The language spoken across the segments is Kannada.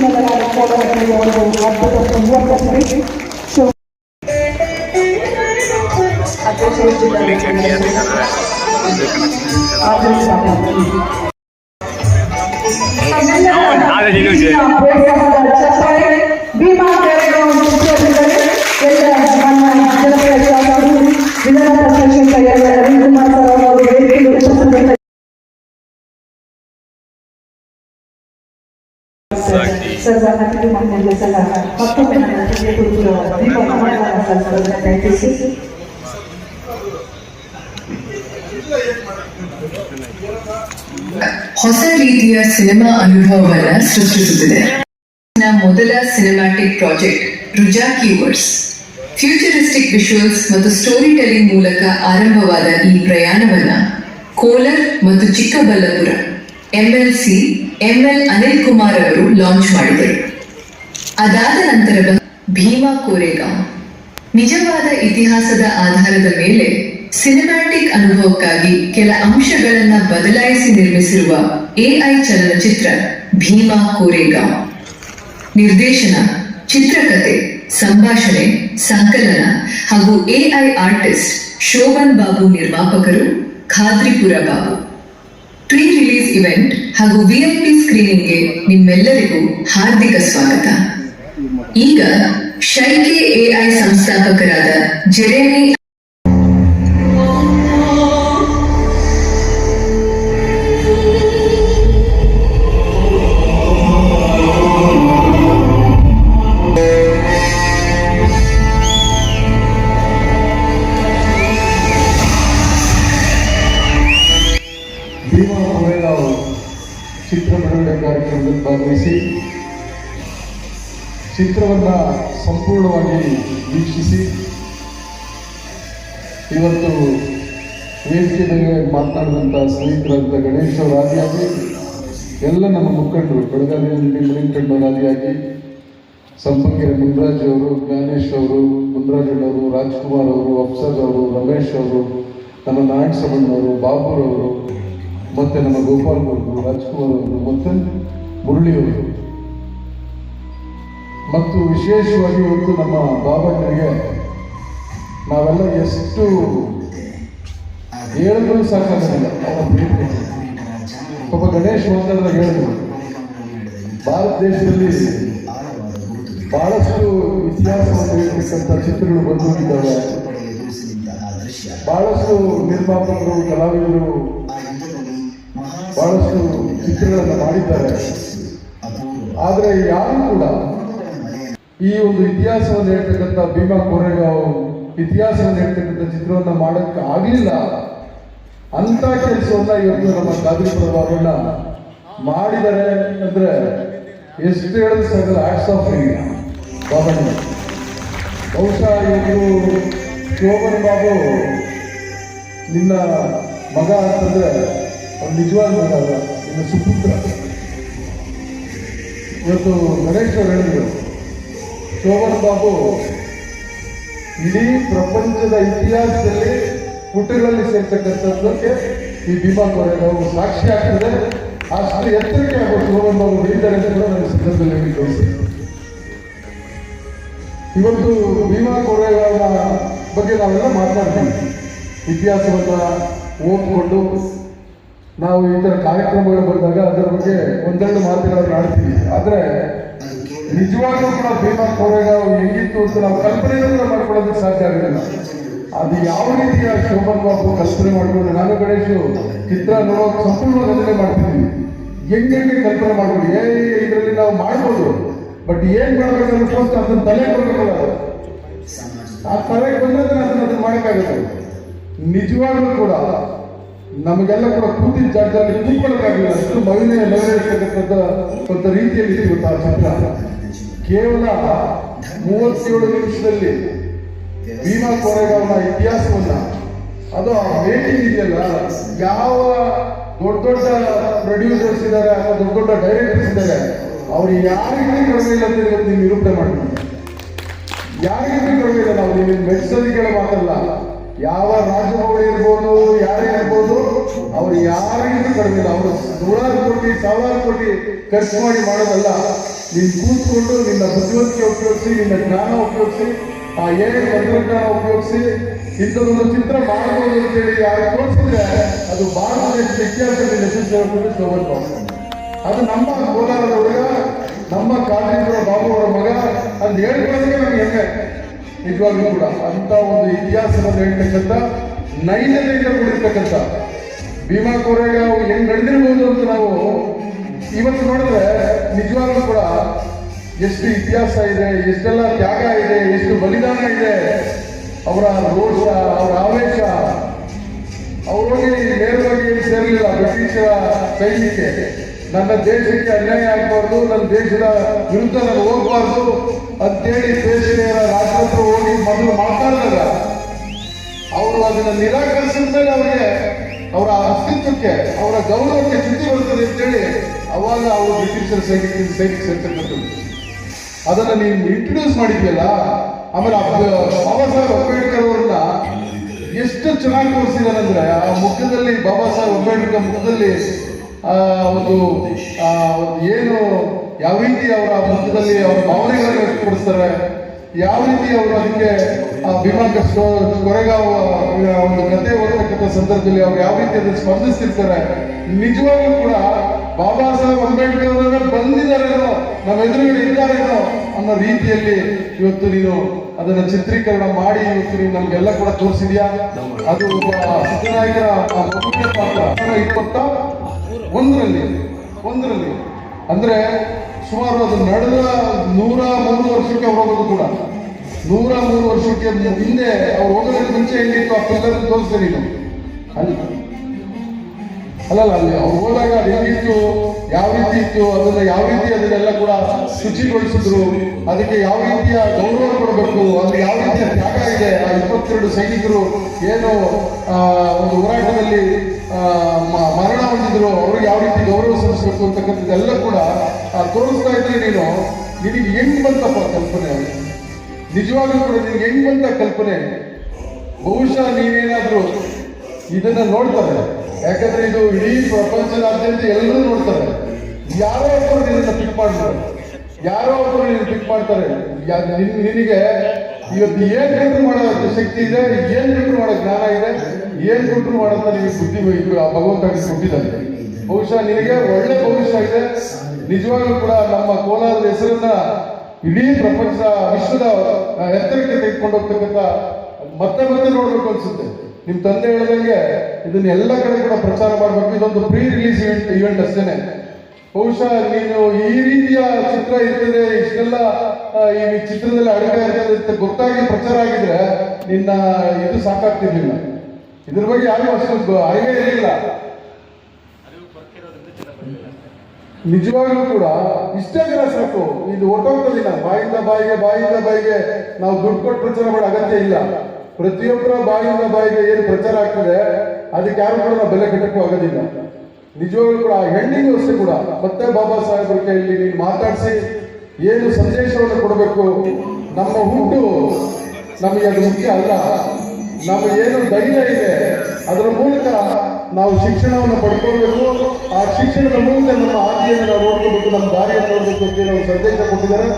ಮೊದಲಾದ ಕೋಡಗಟ್ಟೆಗೆ ಒಂದು ಅದ್ಭುತ ಯುವಕರಿಗೆ ಭೀಮಾ ಹೊಸ ರೀತಿಯ ಸಿನಿಮಾ ಅನುಭವವನ್ನು ಸೃಷ್ಟಿಸುತ್ತಿದೆ. ಮೊದಲ ಸಿನಿಮ್ಯಾಟಿಕ್ ಪ್ರಾಜೆಕ್ಟ್ ರುಜಾಕಿವರ್ಸ್ ಫ್ಯೂಚರಿಸ್ಟಿಕ್ ವಿಜುವಲ್ಸ್ ಮತ್ತು ಸ್ಟೋರಿ ಟೆಲ್ಲಿಂಗ್ ಮೂಲಕ ಆರಂಭವಾದ ಈ ಪ್ರಯಾಣವನ್ನ ಕೋಲಾರ್ ಮತ್ತು ಚಿಕ್ಕಬಳ್ಳಾಪುರ MLC ML ಅನಿಲ್ ಕುಮಾರ್ ಅವರು ಲಾಂಚ್ ಮಾಡಿದರು. ಅದಾದ ನಂತರ ಭೀಮಾ ಕೋರೆಗಾಂವ್ ನಿಜವಾದ ಇತಿಹಾಸದ ಆಧಾರದ ಮೇಲೆ ಸಿನಿಮ್ಯಾಟಿಕ್ ಅನುಭವಕ್ಕಾಗಿ ಕೆಲ ಅಂಶಗಳನ್ನ ಬದಲಾಯಿಸಿ ನಿರ್ಮಿಸಿರುವ AI ಚಲನಚಿತ್ರ ಭೀಮಾ ಕೋರೆಗಾಂವ್. ನಿರ್ದೇಶನ, ಚಿತ್ರಕಥೆ, ಸಂಭಾಷಣೆ, ಸಂಕಲನ ಹಾಗೂ AI ಆರ್ಟಿಸ್ಟ್ ಶೋಭನ್ ಬಾಬು ನಿರ್ಮಾಪಕರು ಖಾದ್ರಿಪುರ ಬಾಬು. ಪ್ರೀ ರಿಲೀಸ್ ಇವೆಂಟ್ ಹಾಗೂ VIP ಸ್ಕ್ರೀನಿಂಗ್ಗೆ ನಿಮ್ಮೆಲ್ಲರಿಗೂ ಹಾರ್ದಿಕ ಸ್ವಾಗತ. ಈಗ ಶೈಕೆ AI ಸಂಸ್ಥಾಪಕರಾದ ಜೆರೆಮಿ ಭೀಮಾ ಕೋರೆಗಾಂವ್ ಚಿತ್ರ ಬಿಡುಗಡೆ ಕಾರ್ಯಕ್ರಮದಲ್ಲಿ ಭಾಗವಹಿಸಿ ಚಿತ್ರವನ್ನು ಸಂಪೂರ್ಣವಾಗಿ ವೀಕ್ಷಿಸಿ ಇವತ್ತು ವೇದಿಕೆ ಮೇಲೆ ಮಾತನಾಡಿದಂಥ ಸ್ನೇಹಿತರಂಥ ಗಣೇಶ್ ಅವರ ಆದಿಯಾಗಿ ಎಲ್ಲ ನಮ್ಮ ಮುಖಂಡರು ಬೆಳಗಾವಿಯಲ್ಲಿ ಮಣಿಕಂಡವರ ಆದಿಯಾಗಿ ಸಂಪಂಗೆರೆ ಮುನ್ರಾಜ್ ಅವರು, ಜ್ಞಾನೇಶ್ ಅವರು, ಮುನ್ರಾಜಣ್ಣವರು, ರಾಜ್ಕುಮಾರ್ ಅವರು, ಅಫ್ಸರ್ ಅವರು, ರಮೇಶ್ ಅವರು, ನಮ್ಮ ನಾರಾಯಣಸಮಣ್ಣವರು, ಬಾಬುರವರು, ಮತ್ತು ನಮ್ಮ ಗೋಪಾಲ್ ಅವರು, ರಾಜ್ಕುಮಾರ್ ಅವರು, ಮತ್ತು ಮುರಳಿಯವರು, ಮತ್ತು ವಿಶೇಷವಾಗಿ ಇವತ್ತು ನಮ್ಮ ಬಾಬಣ್ಣರಿಗೆ ನಾವೆಲ್ಲ ಎಷ್ಟು ಹೇಳಿದ್ರು ಸಾಕಾಗಲ್ಲ. ಅವರ ಪ್ರೀತಿ ಒಬ್ಬ ಗಣೇಶ್ ಮಾತಾಡಿದಾಗ ಹೇಳಿದ್ರು, ಭಾರತ ದೇಶದಲ್ಲಿ ಬಹಳಷ್ಟು ಇತಿಹಾಸವನ್ನು ಹೇಳ್ತಕ್ಕಂಥ ಚಿತ್ರಗಳು ಬಂದು ಹೋಗಿದ್ದಾವೆ. ಬಹಳಷ್ಟು ನಿರ್ಮಾಪಕರು, ಕಲಾವಿದರು ಬಹಳಷ್ಟು ಚಿತ್ರಗಳನ್ನು ಮಾಡಿದ್ದಾರೆ. ಆದರೆ ಯಾರು ಕೂಡ ಈ ಒಂದು ಇತಿಹಾಸವನ್ನು ಹೇಳ್ತಕ್ಕಂಥ ಭೀಮಾ ಕೋರೆಗಾಂವ್ ಇತಿಹಾಸವನ್ನು ಹೇಳ್ತಕ್ಕಂಥ ಚಿತ್ರವನ್ನು ಮಾಡೋಕ್ಕೆ ಆಗಲಿಲ್ಲ. ಅಂಥ ಕೆಲಸವನ್ನ ಇವತ್ತು ನಮ್ಮ ಖಾದ್ರಿಪುರ ಬಾಬಣ್ಣ ಮಾಡಿದ್ದಾರೆ ಅಂದರೆ ಎಷ್ಟು ಹೇಳಿದ್ರು ಸಾಕಲ್ಲ. Hats off Babanna. ಬಹುಶಃ ಇವತ್ತು ಶೋಭನ್ ಬಾಬು ನಿನ್ನ ಮಗ ಅಂತಂದ್ರೆ ಅವ್ರು ನಿಜವಾದ ಮಗ ಅಲ್ಲ, ನಿನ್ನ ಸುಪುತ್ರ. ಇವತ್ತು ಗಣೇಶ್ ಅವರು ಹೇಳಿದ್ರು, ಶೋಭನ್ ಬಾಬು ಇಡೀ ಪ್ರಪಂಚದ ಇತಿಹಾಸದಲ್ಲಿ ಪುಟಗಳಲ್ಲಿ ಸೇರ್ತಕ್ಕಂಥದ್ದಕ್ಕೆ ಈ ಭೀಮಾ ಕೋರೆಗಾಂವ್ ಸಾಕ್ಷಿ ಆಗ್ತದೆ. ಅಷ್ಟು ಎತ್ತರಕ್ಕೆ ಆಗೋ ಶೋಭನ್ ಬಾಬು ಬೆಳೀತಾರೆ ಅಂತ ಕೂಡ ನನ್ನ ಸಂದರ್ಭದಲ್ಲಿ ತೋರಿಸ್ತೀನಿ. ಇವತ್ತು ಭೀಮಾ ಕೋರೆಗಾಂವ್ನ ಬಗ್ಗೆ ನಾವೆಲ್ಲ ಮಾತನಾಡ್ತೀವಿ. ಇತಿಹಾಸವನ್ನು ಓದ್ಕೊಂಡು ನಾವು ಈ ಥರ ಕಾರ್ಯಕ್ರಮಗಳು ಬಂದಾಗ ಅದರ ಬಗ್ಗೆ ಒಂದೆರಡು ಮಾತುಗಳನ್ನು ಆಡ್ತೀವಿ. ಆದರೆ ನಿಜವಾಗ್ಲೂ ಕೂಡ ಭೀಮಾ ಕೋರೆಗಾಂವ್ ಹೆಂಗಿತ್ತು ಅಂತ ನಾವು ಕಲ್ಪನೆಯನ್ನು ಮಾಡ್ಕೊಳ್ಳೋದಕ್ಕೆ ಸಾಧ್ಯ ಆಗಲಿಲ್ಲ. ಅದು ಯಾವ ರೀತಿಯ ಶೋಭನ್ ಬಾಬು ಕಲ್ಪನೆ ಮಾಡಿಕೊಂಡು, ನಾನು ಗಣೇಶು ಚಿತ್ರ ನೋಡೋಕೆ ಸಂಪೂರ್ಣ ರಚನೆ ಮಾಡ್ತಿದ್ವಿ. ಹೆಂಗೆ ಕಲ್ಪನೆ ಮಾಡ್ಬೋದು, ಇದರಲ್ಲಿ ನಾವು ಮಾಡ್ಬೋದು, ಬಟ್ ಏನು ಮಾಡಬೇಕು ಅನ್ಕೊಂಡು ಅದನ್ನ ತಲೆ ಕೊಡಬೇಕಲ್ಲ. ಆ ತಲೆಗೆ ಬಂದ್ರೆ ಅದನ್ನ ಮಾಡೋಕ್ಕಾಗುತ್ತೆ. ನಿಜವಾಗ್ಲೂ ಕೂಡ ನಮಗೆಲ್ಲ ಕೂಡ ಕೂತಿನ ಜಾಗದಲ್ಲಿ ಕೂತ್ಕೊಳ್ಳೋಕ್ಕಾಗಲಿಲ್ಲ. ಅಷ್ಟು ಮಹಿಳೆಯ ನೆರವೇರಿಸತಕ್ಕಂಥ ಒಂದು ರೀತಿಯಲ್ಲಿ ಇವತ್ತು ಆ ಚಿತ್ರ ಕೇವಲ 37 ನಿಮಿಷದಲ್ಲಿ ಭೀಮಾ ಕೋರೆಗಾಂವ್ನ ಇತಿಹಾಸವನ್ನ, ಅದು ಆ ಮೇಕಿಂಗ್ ಇದೆಯಲ್ಲ, ಯಾವ ದೊಡ್ಡ ದೊಡ್ಡ ಪ್ರೊಡ್ಯೂಸರ್ಸ್ ಇದ್ದಾರೆ ಅಥವಾ ದೊಡ್ಡ ದೊಡ್ಡ ಡೈರೆಕ್ಟರ್ಸ್ ಇದ್ದಾರೆ, ಅವ್ರು ಯಾರಿಗೂ ಕಡಿಮೆ ಇಲ್ಲ ಅಂತ ಇವತ್ತು ನೀವು ನಿರೂಪಣೆ ಮಾಡ್ತೀವಿ. ಯಾರಿಗೂ ಕಡಿಮೆ ಇಲ್ಲ. ನಾವು ನೀವು ಮೆಡ್ಸರಿಗಳ ಮಾತಲ್ಲ, ಯಾವ ರಾಜಮೌಳಿ ಇರ್ಬೋದು, ಯಾರೇ ಇರ್ಬೋದು, ಅವ್ರು ಯಾರಿಗೂ ಕಡಿಮೆ ಇಲ್ಲ. ಅವರು 100 ಕೋಟಿ 1000 ಕೋಟಿ ಖರ್ಚು ಮಾಡಿ ಮಾಡೋದಲ್ಲ. ನೀನು ಕೂತ್ಕೊಂಡು ನಿನ್ನ ಬುದ್ಧಿವಂತಿಕೆ ಉಪಯೋಗಿಸಿ, ನಿನ್ನ ಜ್ಞಾನ ಉಪಯೋಗಿಸಿ, ಆ AI ತಂತ್ರಜ್ಞಾನ ಉಪಯೋಗಿಸಿ ಇಂಥದೊಂದು ಚಿತ್ರ ಮಾಡಬಹುದು ಅಂತೇಳಿ ಯಾರು ತೋರಿಸಿದ್ರೆ ಅದು ಭಾರತ ದೇಶದ ಇತಿಹಾಸದಲ್ಲಿ ಯಶಸ್ವಿ ತಗೋಬೇಕು. ಅದು ನಮ್ಮ ಕೋಲಾರದ ಹುಡುಗ, ನಮ್ಮ ಕಾಂತೀಪುರ ಬಾಬು ಅವರ ಮಗ ಅಂತ ಹೇಳ್ಕೊಳ್ಳೋದಕ್ಕೆ ನಮ್ಗೆ ಹೆಮ್ಮೆ. ನಿಜವಾಗ್ಲೂ ಕೂಡ ಅಂತ ಒಂದು ಇತಿಹಾಸದಲ್ಲಿ ಹೇಳ್ತಕ್ಕಂಥ ನೈಜತೆಯಿಂದ ಕೂಡಿರ್ತಕ್ಕಂಥ ಭೀಮಾ ಕೋರೆಗಾಂವ್ ಹೆಂಗ್ ನಡೆದಿರ್ಬೋದು ಅಂತ ನಾವು ಇವತ್ತು ನೋಡಿದ್ರೆ ನಿಜವಾಗ್ಲೂ ಕೂಡ ಎಷ್ಟು ಇತಿಹಾಸ ಇದೆ, ಎಷ್ಟೆಲ್ಲ ತ್ಯಾಗ ಇದೆ, ಎಷ್ಟು ಬಲಿದಾನ ಇದೆ, ಅವರ ರೋಷ, ಅವರ ಆವೇಶ. ಅವರೋಗಿ ನೇರವಾಗಿ ಸೇರಲಿಲ್ಲ ಬ್ರಿಟಿಷರ ಸೈನ್ಯಕ್ಕೆ. ನನ್ನ ದೇಶಕ್ಕೆ ಅನ್ಯಾಯ ಆಗಬಾರ್ದು, ನನ್ನ ದೇಶದ ವಿರುದ್ಧ ನಾನು ಹೋಗಬಾರ್ದು ಅಂತೇಳಿ ದೇಶೀಯರ ರಾಜತಂತ್ರ ಹೋಗಿ ಮೊದಲು ಮಾತಾಡಿದಾಗ ಅವರು ಅದನ್ನು ನಿರಾಕರಿಸಿದ ಮೇಲೆ ಅವರಿಗೆ ಅವರ ಅಸ್ತಿತ್ವಕ್ಕೆ, ಅವರ ಗೌರವಕ್ಕೆ ಚ್ಯುತಿ ಬರ್ತದೆ ಅಂತೇಳಿ ಅವಾಗ ಅವರು ಬ್ರಿಟಿಷರ ಸೈನಿಕ ಸೇರ್ತಕ್ಕಂಥದ್ದು. ಅದನ್ನು ನೀನು ಇಂಟ್ರೊಡ್ಯೂಸ್ ಮಾಡಿದ್ಯಲ್ಲ. ಆಮೇಲೆ ಬಾಬಾ ಸಾಹೇಬ್ ಅಂಬೇಡ್ಕರ್ ಅವ್ರನ್ನ ಎಷ್ಟು ಚೆನ್ನಾಗಿ ತೋರಿಸಿದಾರಂದ್ರೆ, ಆ ಮುಖದಲ್ಲಿ ಬಾಬಾ ಸಾಹೇಬ್ ಅಂಬೇಡ್ಕರ್ ಮುಖದಲ್ಲಿ ಒಂದು ಏನು ಯಾವ ರೀತಿ ಅವರ ಮುಖದಲ್ಲಿ ಅವರ ಭಾವನೆಗಳನ್ನು ವ್ಯಕ್ತಪಡಿಸ್ತಾರೆ, ಯಾವ ರೀತಿ ಅವರು ಅದಕ್ಕೆ ಭೀಮಾ ಕೋರೆಗಾಂವ್ ಒಂದು ಕತೆ ಓದತಕ್ಕಂಥ ಸಂದರ್ಭದಲ್ಲಿ ಅವ್ರು ಯಾವ ರೀತಿ ಅದನ್ನು ಸ್ಪಂದಿಸ್ತಿರ್ತಾರೆ. ನಿಜವಾಗ್ಲೂ ಕೂಡ ಬಾಬಾ ಸಾಹೇಬ್ ಅಂಬೇಡ್ಕರ್ ಅವರ ಬಂದಿದ್ದಾರೇನೋ, ನಮ್ಮ ಎದುರುಗಡೆ ಇದ್ದಾರೇನೋ ಅನ್ನೋ ರೀತಿಯಲ್ಲಿ ಇವತ್ತು ನೀನು ಅದನ್ನು ಚಿತ್ರೀಕರಣ ಮಾಡಿ ಇವತ್ತು ನೀವು ನಮಗೆಲ್ಲ ಕೂಡ ತೋರಿಸಿದ್ಯಾ. ಅದು ಒಬ್ಬ ಸಿದ್ದನಾಯಕರ ಮುಖ್ಯ ಪಾತ್ರ 21ರಲ್ಲಿ ಅಂದ್ರೆ ಸುಮಾರು ಅದು ನಡೆದ 103 ವರ್ಷಕ್ಕೆ ಹೋಗೋದು ಕೂಡ 103 ವರ್ಷಕ್ಕೆ ಹಿಂದೆ ಅವ್ರು ಹೋಗೋದಕ್ಕೆ ಮುಂಚೆ ಹೆಂಗಿತ್ತು ಆ ಪಿಲ್ಲರ್ ತೋರಿಸ್ತೇನೆ ನೀನು ಅಲ್ಲಲ್ಲ ಅಲ್ಲಿ ಅವ್ರು ಹೋದಾಗ ಅದು ಹೆಂಗಿತ್ತು, ಯಾವ ರೀತಿ ಇತ್ತು, ಅದನ್ನ ಯಾವ ರೀತಿ ಅದನ್ನೆಲ್ಲ ಕೂಡ ಶುಚಿಗೊಳಿಸಿದ್ರು, ಅದಕ್ಕೆ ಯಾವ ರೀತಿಯ ಗೌರವ ಕೊಡಬೇಕು, ಅಲ್ಲಿ ಯಾವ ರೀತಿಯ ತ್ಯಾಗ ಇದೆ. ಆ 22 ಸೈನಿಕರು ಏನು ಒಂದು ಹೋರಾಟದಲ್ಲಿ ಮರಣ ಹೊಂದಿದ್ರು, ಅವ್ರಿಗೆ ಯಾವ ರೀತಿ ಗೌರವ ಸಲ್ಲಿಸಬೇಕು ಅಂತಕ್ಕಂಥದ್ದೆಲ್ಲ ಕೂಡ ತೋರಿಸ್ತಾ ಇದ್ರೆ ನಿನಗೆ ಹೆಂಗ್ ಬಂತಪ್ಪ ಕಲ್ಪನೆ. ನಿಜವಾಗ್ಲೂ ಕೂಡ ನಿನಗೆ ಹೆಂಗ್ ಬಂತ ಕಲ್ಪನೆ. ಬಹುಶಃ ನೀನೇನಾದ್ರೂ ಇದನ್ನ ನೋಡ್ತಾರೆ, ಯಾಕಂದ್ರೆ ಇದು ಇಡೀ ಪ್ರಪಂಚದಾದ್ಯಂತ ಎಲ್ಲರೂ ನೋಡ್ತಾರೆ. ಯಾರೋ ಒಬ್ಬರು ನಿನ್ನನ್ನು ಪಿಕ್ ಮಾಡ್ತಾರೆ, ಯಾರೋ ಒಬ್ಬರು ನಿನ್ನ ಪಿಕ್ ಮಾಡ್ತಾರೆ. ನಿನಗೆ ಇವತ್ತು ಏನ್ ಕಂಟ್ರೋಲ್ ಮಾಡೋ ಶಕ್ತಿ ಇದೆ, ಏನ್ ಕಂಟ್ರೋಲ್ ಮಾಡೋ ಜ್ಞಾನ ಇದೆ, ಏನ್ ಕಂಟ್ರೋಲ್ ಮಾಡೋಂತ ನಿಮಗೆ ಬುದ್ಧಿ ಭಗವಂತ ಕೊಟ್ಟಿದ್ದಾನೆ. ಬಹುಶಃ ನಿನಗೆ ಒಳ್ಳೆ ಭವಿಷ್ಯ ಇದೆ. ನಿಜವಾಗ್ಲೂ ಕೂಡ ನಮ್ಮ ಕೋಲಾರದ ಹೆಸರನ್ನ ಇಡೀ ಪ್ರಪಂಚ ವಿಶ್ವದ ಎತ್ತರಕ್ಕೆ ತೆಗೆದುಕೊಂಡು ಹೋಗ್ತಕ್ಕಂಥ ಮತ್ತೆ ನೋಡ್ಬೇಕು ಅನ್ಸುತ್ತೆ. ನಿಮ್ ತಂದೆ ಹೇಳಿದಂಗೆ ಇದನ್ನ ಎಲ್ಲ ಕಡೆ ಕೂಡ ಪ್ರಚಾರ ಮಾಡಬೇಕು. ಇದೊಂದು ಪ್ರೀ ರಿಲೀಸ್ ಇವೆಂಟ್ ಅಷ್ಟೇನೆ. ಬಹುಶಃ ನೀನು ಈ ರೀತಿಯ ಚಿತ್ರ ಇರ್ತದೆ, ಇಷ್ಟೆಲ್ಲ ಈ ಚಿತ್ರದಲ್ಲಿ ಅಡುಗೆ ಇರ್ತದೆ ಅಂತ ಗೊತ್ತಾಗಿ ಪ್ರಚಾರ ಆಗಿದ್ರೆ ನಿನ್ನ ಇದು ಸಾಕಾಗ್ತಿರ್ಲಿಲ್ಲ. ಇದ್ರ ಬಗ್ಗೆ ಯಾರಿಗೂ ಅಷ್ಟು ಅರಿವೇ ಇರಲಿಲ್ಲ. ನಿಜವಾಗ್ಲೂ ಕೂಡ ಇಷ್ಟೇ ಜನ ಸಾಕು, ಇದು ಹೊಟ್ಟೋಗ್ತದಿಲ್ಲ. ಬಾಯಿಂದ ಬಾಯಿಗೆ ನಾವು ದುಡ್ಡು ಕೊಟ್ಟು ಪ್ರಚಾರ ಮಾಡೋ ಅಗತ್ಯ ಇಲ್ಲ. ಪ್ರತಿಯೊಬ್ಬರ ಬಾಯಿಂದ ಬಾಯಿಗೆ ಏನು ಪ್ರಚಾರ ಆಗ್ತದೆ ಅದಕ್ಕೆ ಯಾರು ಕೂಡ ನಾವು ಬೆಲೆ ಕಟ್ಟಕ್ಕೂ ಆಗೋದಿಲ್ಲ. ನಿಜವಾಗ್ಲೂ ಕೂಡ ಹೆಣ್ಣಿಗೂ ಅಷ್ಟೇ ಕೂಡ ಮತ್ತೆ ಬಾಬಾ ಸಾಹೇಬ್ರ ಕೈಯಲ್ಲಿ ನೀನು ಮಾತಾಡಿಸಿ ಏನು ಸಂದೇಶವನ್ನು ಕೊಡಬೇಕು. ನಮ್ಮ ಹುಟ್ಟು ನಮಗೆ ಅದು ಮುಖ್ಯ ಅಲ್ಲ, ನಮ್ಮ ಏನು ಧೈರ್ಯ ಇದೆ ಅದರ ಮೂಲಕ ನಾವು ಶಿಕ್ಷಣವನ್ನು ಪಡ್ಕೊಳ್ಬೇಕು. ಆ ಶಿಕ್ಷಣದ ಮೂಲಕ ನಮ್ಮ ಆದಿಯನ್ನು ನಾವು ನೋಡ್ಕೋಬೇಕು, ನಮ್ಮ ದಾರಿಯನ್ನು ನೋಡ್ಬೇಕು ಅಂತ ನಾವು ಸಂದೇಶ ಕೊಟ್ಟಿದ್ದಾರೆ.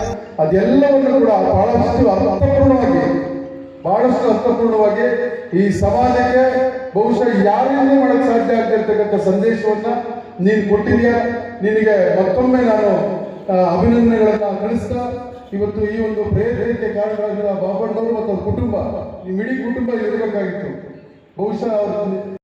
ಅದೆಲ್ಲವನ್ನು ಕೂಡ ಬಹಳಷ್ಟು ಅರ್ಥಪೂರ್ಣವಾಗಿ ಈ ಸಮಾಜಕ್ಕೆ ಬಹುಶಃ ಯಾರಿಂದ ಮಾಡಕ್ಕೆ ಸಾಧ್ಯ ಆಗ್ತಿರ್ತಕ್ಕಂಥ ಸಂದೇಶವನ್ನ ನೀನು ಕೊಟ್ಟಿದ್ಯಾ. ನಿನಗೆ ಮತ್ತೊಮ್ಮೆ ನಾನು ಅಭಿನಂದನೆಗಳನ್ನ ತಿಳಿಸ್ತಾ, ಇವತ್ತು ಈ ಒಂದು ಪ್ರೇರಣೆಗೆ ಕಾರಣರಾಗಿರುವ ಬಾಬಣ್ಣವರು ಮತ್ತು ಅವ್ರ ಕುಟುಂಬ, ನಿಮ್ಮ ಇಡೀ ಕುಟುಂಬ ಇರಬೇಕಾಗಿತ್ತು. ಬಹುಶಃ